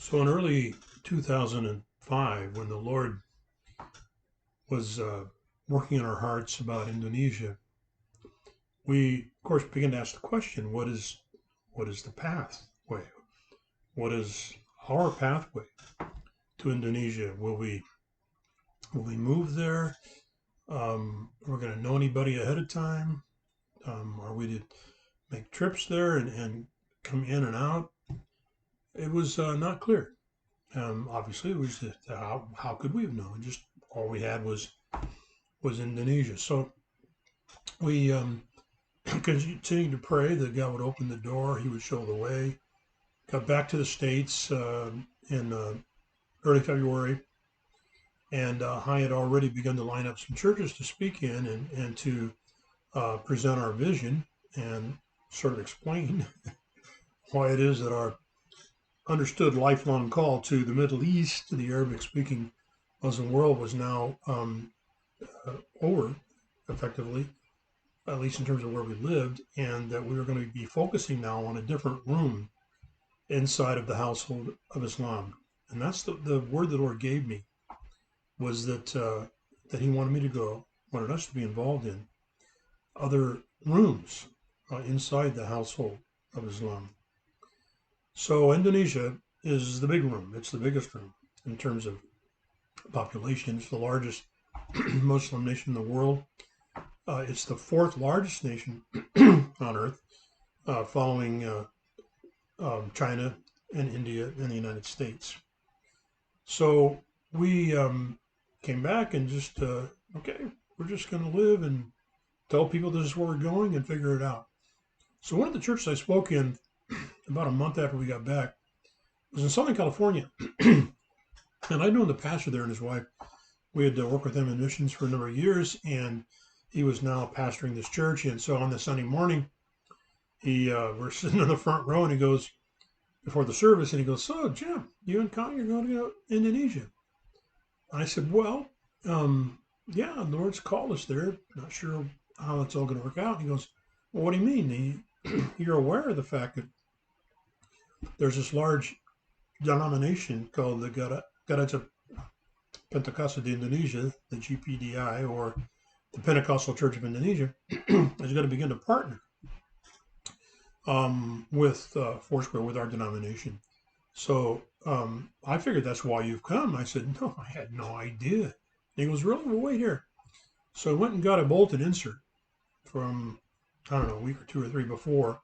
So in early 2005, when the Lord was working in our hearts about Indonesia, we of course began to ask the question: what is the pathway? What is our pathway to Indonesia? Will we move there? We're going to know anybody ahead of time? Are we to make trips there and come in and out? It was not clear. Obviously, it was just, how could we have known? Just all we had was Indonesia. So we continued to pray that God would open the door, He would show the way. Got back to the States in early February, and I had already begun to line up some churches to speak in and to present our vision and sort of explain why it is that our understood lifelong call to the Middle East, to the Arabic speaking Muslim world, was now over effectively, at least in terms of where we lived, and that we were going to be focusing now on a different room inside of the household of Islam. And that's the word the Lord gave me, was that He wanted me to go, wanted us to be involved in other rooms inside the household of Islam. So Indonesia is the big room. It's the biggest room in terms of population. It's the largest Muslim nation in the world. It's the fourth largest nation on earth, following China and India and the United States. So we came back and just, okay, we're just going to live and tell people this is where we're going and figure it out. So one of the churches I spoke in about a month after we got back was in Southern California. And I'd known the pastor there and his wife. We had worked with them in missions for a number of years, and he was now pastoring this church. And so on the Sunday morning, we're sitting in the front row, and he goes, before the service, and he goes, "So, Jim, you and Connie are going to go to Indonesia?" I said, "Well, yeah, the Lord's called us there. Not sure how it's all going to work out." And he goes, "Well, what do you mean? You're aware of the fact that there's this large denomination called the Gereja Pentecostal de Indonesia, the GPDI, or the Pentecostal Church of Indonesia, is going to begin to partner with Foursquare, with our denomination. So I figured that's why you've come." I said, "No, I had no idea." And he goes, "Really? Well, wait here." So I went and got a bulletin insert from, I don't know, a week or two or three before.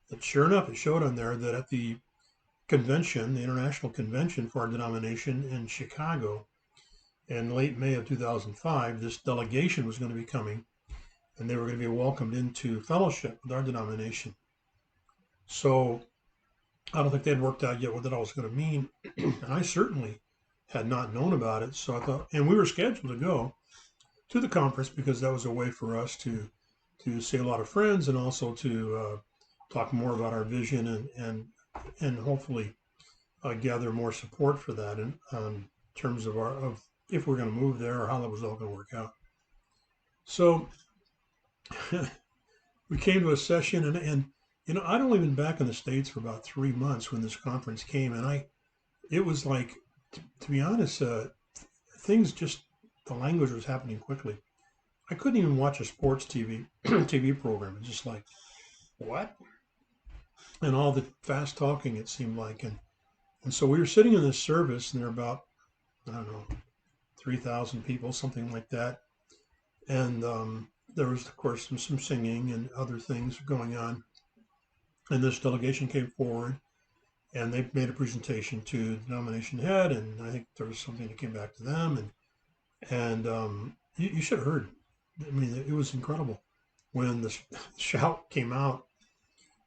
But sure enough, it showed on there that at the convention, the international convention for our denomination in Chicago in late May of 2005, this delegation was going to be coming, and they were going to be welcomed into fellowship with our denomination. So I don't think they'd worked out yet what that all was going to mean. And I certainly had not known about it. So I thought, and we were scheduled to go to the conference because that was a way for us to see a lot of friends and also to talk more about our vision and hopefully gather more support for that in terms of if we're going to move there or how that was all going to work out. So we came to a session, and I'd only been back in the States for about 3 months when this conference came, and it was like, to be honest, things just, the language was happening quickly. I couldn't even watch a sports TV program. It's just like, what? And all the fast talking, it seemed like, and so we were sitting in this service, and there were about, I don't know, 3,000 people, something like that, and there was, of course, some singing and other things going on. And this delegation came forward, and they made a presentation to the denomination head, and I think there was something that came back to them, and you should have heard. I mean, it was incredible when the shout came out.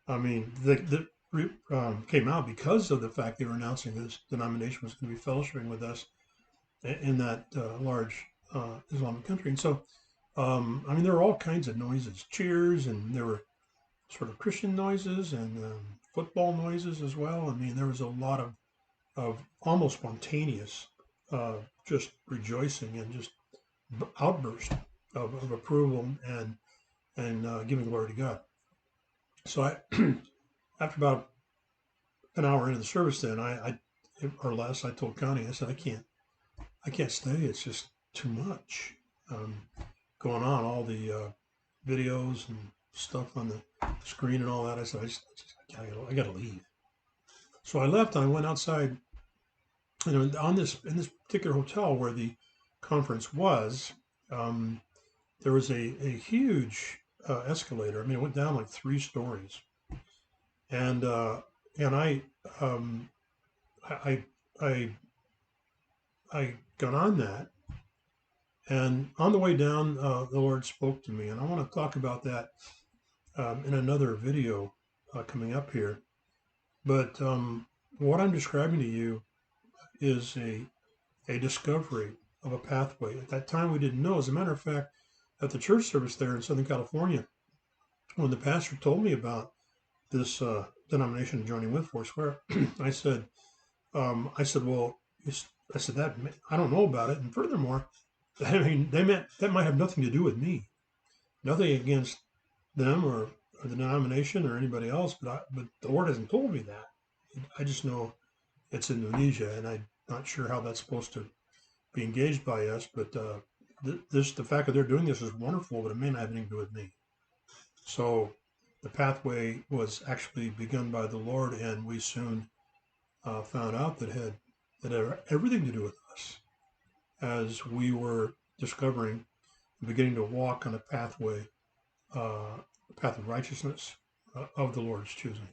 I mean, the came out because of the fact they were announcing this denomination was going to be fellowshipping with us in that large Islamic country. And so, I mean, there were all kinds of noises, cheers, and there were sort of Christian noises and football noises as well. I mean, there was a lot of almost spontaneous just rejoicing and just outburst of approval and giving glory to God. So I, after about an hour into the service, then I or less. I told Connie, I said, I can't stay. It's just too much um, going on. All the videos and stuff on the screen and all that. I said, I gotta leave. So I left and I went outside. On this in this particular hotel where the conference was, um, there was a huge escalator. I mean, it went down like 3 stories, and uh, and um, I I I got on that, and on the way down, the Lord spoke to me, and I want to talk about that in another video coming up here. But what I'm describing to you is a discovery of a pathway. At that time, we didn't know. As a matter of fact, at the church service there in Southern California, when the pastor told me about this denomination joining with Foursquare, I said, well, I said that I don't know about it, and furthermore, I mean, they meant that might have nothing to do with me, nothing against them or the denomination or anybody else, but the Lord hasn't told me that. I just know it's Indonesia, and I'm not sure how that's supposed to be engaged by us. But the fact that they're doing this is wonderful, but it may not have anything to do with me. So the pathway was actually begun by the Lord, and we soon found out that had everything to do with us as we were discovering, beginning to walk on a pathway, a path of righteousness of the Lord's choosing.